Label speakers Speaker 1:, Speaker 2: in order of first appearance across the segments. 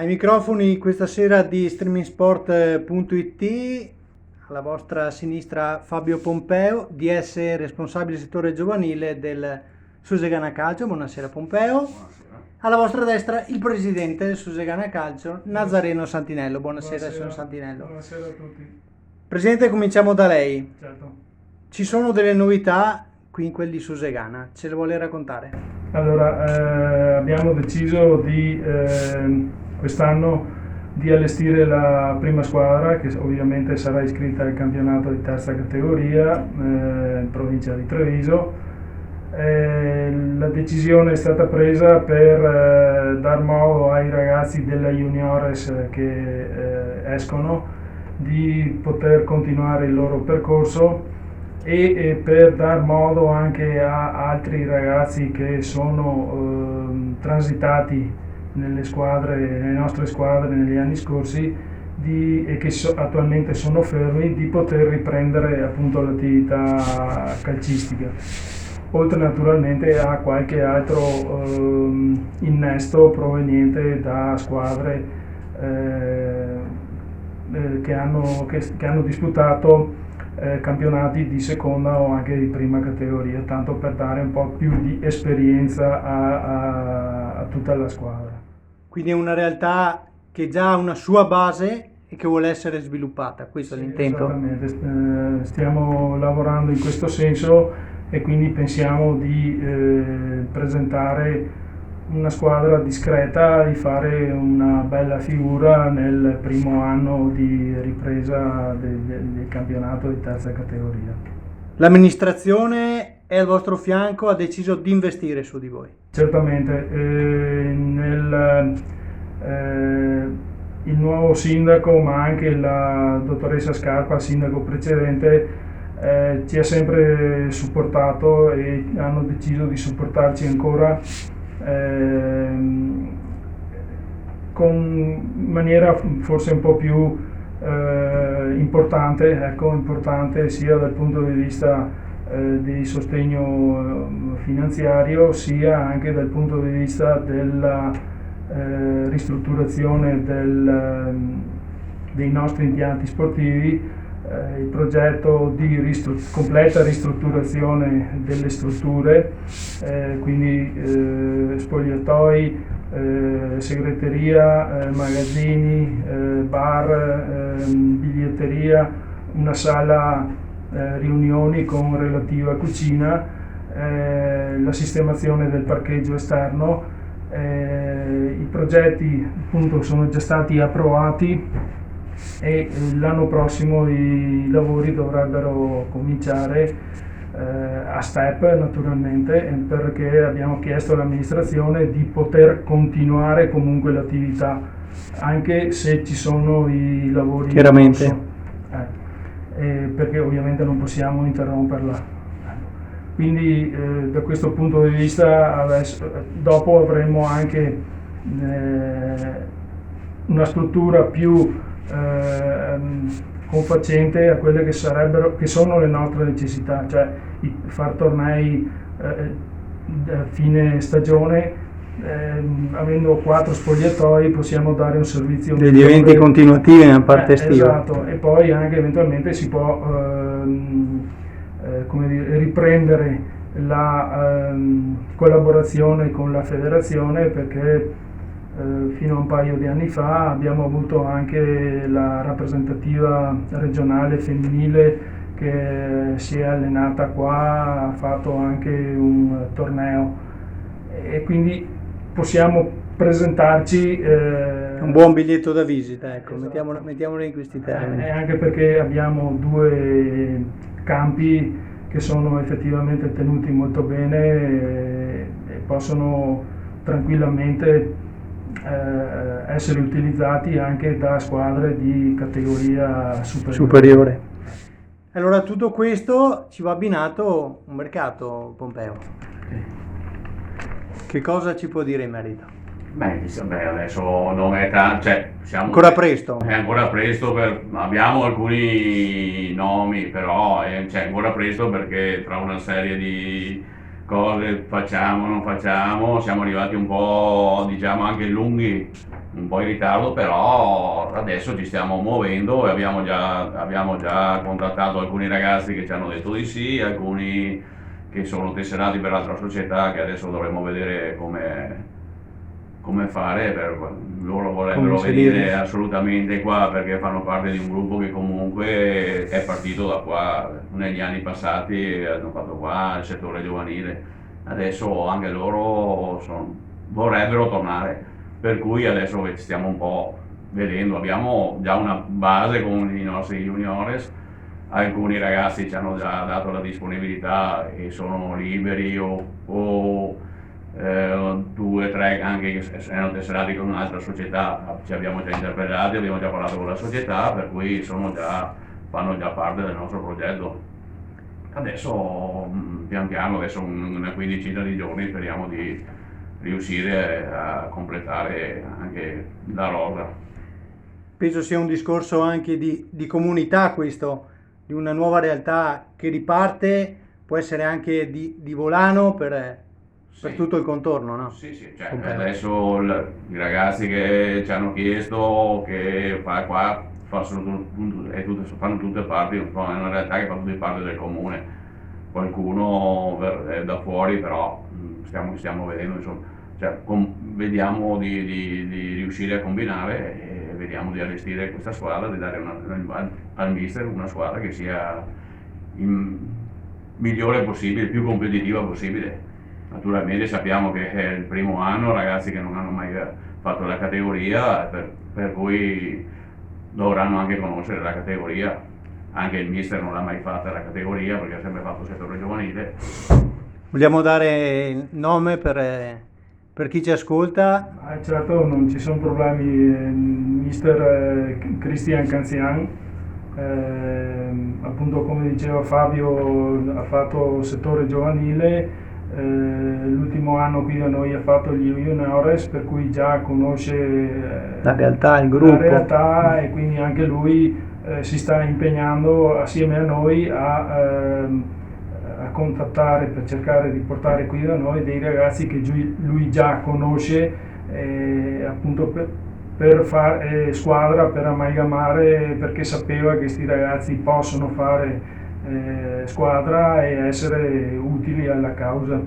Speaker 1: Ai microfoni questa sera di streamingsport.it, alla vostra sinistra Fabio Pompeo, DS responsabile settore giovanile del Susegana Calcio. Buonasera Pompeo.
Speaker 2: Buonasera.
Speaker 1: Alla vostra destra il presidente del Susegana Calcio, Nazareno Santinello. Buonasera signor Santinello.
Speaker 2: Buonasera a tutti.
Speaker 1: Presidente, cominciamo da lei.
Speaker 2: Certo.
Speaker 1: Ci sono delle novità qui in quel di Susegana, ce le vuole raccontare?
Speaker 2: Allora, abbiamo deciso di quest'anno di allestire la prima squadra, che ovviamente sarà iscritta al campionato di terza categoria in provincia di Treviso. La decisione è stata presa per dar modo ai ragazzi della Juniores che escono di poter continuare il loro percorso e per dar modo anche a altri ragazzi che sono transitati nelle nostre squadre negli anni scorsi e che attualmente sono fermi, di poter riprendere appunto l'attività calcistica, oltre naturalmente a qualche altro innesto proveniente da squadre che hanno disputato campionati di seconda o anche di prima categoria, tanto per dare un po' più di esperienza a tutta la squadra.
Speaker 1: Quindi è una realtà che già ha una sua base e che vuole essere sviluppata, questo è l'intento?
Speaker 2: Esattamente, stiamo lavorando in questo senso e quindi pensiamo di presentare una squadra discreta, di fare una bella figura nel primo anno di ripresa del campionato di terza categoria.
Speaker 1: L'amministrazione è al vostro fianco, ha deciso di investire su di voi?
Speaker 2: Certamente, il nuovo sindaco, ma anche la dottoressa Scarpa, sindaco precedente, ci ha sempre supportato e hanno deciso di supportarci ancora in maniera forse un po' più importante sia dal punto di vista di sostegno finanziario, sia anche dal punto di vista della ristrutturazione dei nostri impianti sportivi. Il progetto di completa ristrutturazione delle strutture, quindi spogliatoi, segreteria, magazzini, bar, biglietteria, una sala riunioni con relativa cucina, la sistemazione del parcheggio esterno. I progetti appunto sono già stati approvati e l'anno prossimo i lavori dovrebbero cominciare a step, naturalmente, perché abbiamo chiesto all'amministrazione di poter continuare comunque l'attività anche se ci sono i lavori
Speaker 1: chiaramente
Speaker 2: in corso, perché ovviamente non possiamo interromperla. Quindi da questo punto di vista dopo avremo anche una struttura più confacente a quelle che sono le nostre necessità, cioè far tornei a fine stagione, avendo 4 spogliatoi possiamo dare un servizio
Speaker 1: degli eventi continuativi nella parte estiva.
Speaker 2: Esatto, e poi anche eventualmente si può riprendere la collaborazione con la federazione, perché fino a un paio di anni fa abbiamo avuto anche la rappresentativa regionale femminile che si è allenata qua, ha fatto anche un torneo e quindi possiamo presentarci
Speaker 1: un buon biglietto da visita, ecco,
Speaker 2: esatto.
Speaker 1: mettiamolo in questi termini.
Speaker 2: Anche perché abbiamo 2 campi che sono effettivamente tenuti molto bene e possono tranquillamente essere utilizzati anche da squadre di categoria superiore.
Speaker 1: Allora tutto questo ci va abbinato un mercato, Pompeo. Che cosa ci può dire in merito?
Speaker 3: Adesso non è
Speaker 1: ancora presto.
Speaker 3: È ancora presto, abbiamo alcuni nomi, però è ancora presto perché tra una serie di cose facciamo, non facciamo, siamo arrivati un po', diciamo, anche lunghi, un po' in ritardo, però adesso ci stiamo muovendo e abbiamo già contattato alcuni ragazzi che ci hanno detto di sì, alcuni che sono tesserati per l'altra società che adesso dovremo vedere come fare, loro vorrebbero
Speaker 1: Come
Speaker 3: venire
Speaker 1: inserirli.
Speaker 3: assolutamente qua perché fanno parte di un gruppo che comunque è partito da qua negli anni passati, hanno fatto qua il settore giovanile, adesso anche loro vorrebbero tornare, per cui adesso stiamo un po' vedendo, abbiamo già una base con i nostri juniores, alcuni ragazzi ci hanno già dato la disponibilità e sono liberi o 2 o 3 anche che erano tesserati con un'altra società, ci abbiamo già interpellati, abbiamo già parlato con la società, per cui fanno già parte del nostro progetto. Adesso pian piano, adesso una quindicina di giorni speriamo di riuscire a completare anche la rosa.
Speaker 1: Penso sia un discorso anche di comunità questo, di una nuova realtà che riparte, può essere anche di volano per
Speaker 3: Sì.
Speaker 1: tutto il contorno, no?
Speaker 3: Sì, cioè,
Speaker 1: Pompeo.
Speaker 3: adesso i ragazzi che ci hanno chiesto che fa qua fanno tutte parti, è una realtà che fa tutte parte del comune, qualcuno è da fuori, però stiamo vedendo, insomma, cioè, vediamo di riuscire a combinare e vediamo di allestire questa squadra, di dare al mister una squadra che sia il migliore possibile, il più competitiva possibile. Naturalmente sappiamo che è il primo anno, ragazzi che non hanno mai fatto la categoria, per cui dovranno anche conoscere la categoria. Anche il mister non l'ha mai fatta la categoria perché ha sempre fatto settore giovanile.
Speaker 1: Vogliamo dare il nome per chi ci ascolta?
Speaker 2: Certo, non ci sono problemi. Mister Christian Canzian, appunto come diceva Fabio, ha fatto settore giovanile. L'ultimo anno qui da noi ha fatto gli juniores, per cui già conosce
Speaker 1: La realtà, il gruppo.
Speaker 2: la realtà, e quindi anche lui si sta impegnando assieme a noi a contattare per cercare di portare qui da noi dei ragazzi che lui già conosce, appunto per fare squadra, per amalgamare, perché sapeva che questi ragazzi possono fare squadra e essere utili alla causa.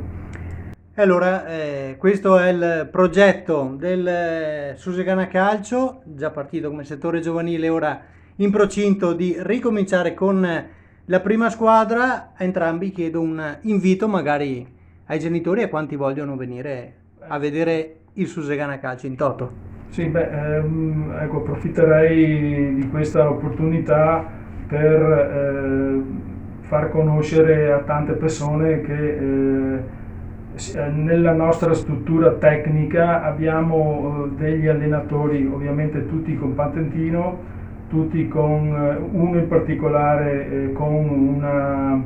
Speaker 1: E allora, questo è il progetto del Susegana Calcio, già partito come settore giovanile, ora in procinto di ricominciare con la prima squadra. A entrambi chiedo un invito magari ai genitori e a quanti vogliono venire a vedere il Susegana Calcio in toto.
Speaker 2: Sì, ecco, approfitterei di questa opportunità per far conoscere a tante persone che nella nostra struttura tecnica abbiamo degli allenatori, ovviamente tutti con patentino, tutti con uno in particolare con una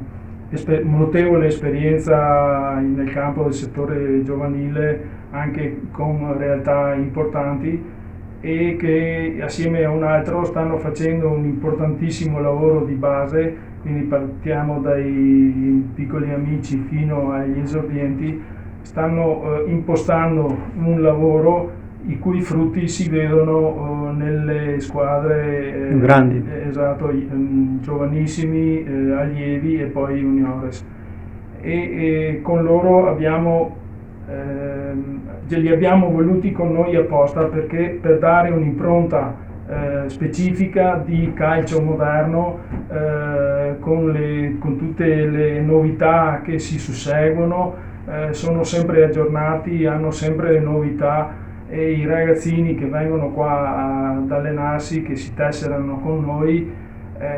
Speaker 2: notevole esperienza nel campo del settore giovanile, anche con realtà importanti, e che assieme a un altro stanno facendo un importantissimo lavoro di base, quindi partiamo dai piccoli amici fino agli esordienti, stanno impostando un lavoro i cui frutti si vedono nelle squadre
Speaker 1: grandi,
Speaker 2: esatto, giovanissimi, allievi e poi juniores, e con loro li abbiamo voluti con noi apposta perché per dare un'impronta specifica di calcio moderno, con tutte le novità che si susseguono, sono sempre aggiornati, hanno sempre le novità, e i ragazzini che vengono qua ad allenarsi, che si tesserano con noi,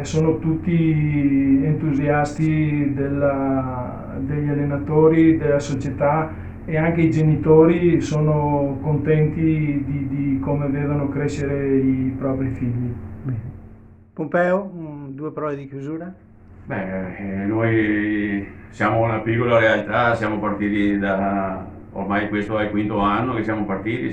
Speaker 2: sono tutti entusiasti degli allenatori, della società, e anche i genitori sono contenti di come vedono crescere i propri figli.
Speaker 1: Pompeo, 2 parole di chiusura?
Speaker 3: Noi siamo una piccola realtà, siamo partiti ormai questo è il 5º anno che siamo partiti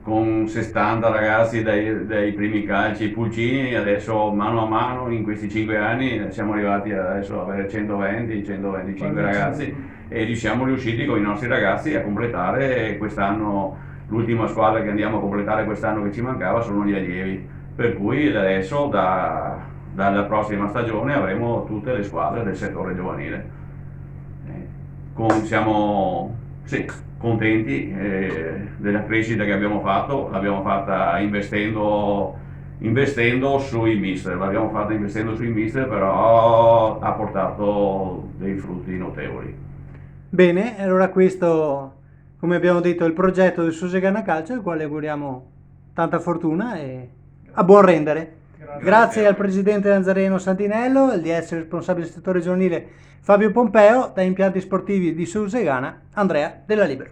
Speaker 3: con 60 ragazzi dai primi calci pulcini, adesso mano a mano in questi 5 anni siamo arrivati adesso ad avere 120-125 ragazzi e siamo riusciti con i nostri ragazzi a completare quest'anno, l'ultima squadra che andiamo a completare quest'anno che ci mancava sono gli allievi, per cui adesso dalla prossima stagione avremo tutte le squadre del settore giovanile. Siamo contenti della crescita che abbiamo fatto, l'abbiamo fatta investendo sui mister, però ha portato dei frutti notevoli.
Speaker 1: Bene, allora questo, come abbiamo detto, è il progetto del Susegana Calcio, al quale auguriamo tanta fortuna e a buon rendere. Grazie al presidente Nazareno Santinello, al DS responsabile del settore giovanile Fabio Pompeo, da Impianti Sportivi di Susegana Andrea Della Libera.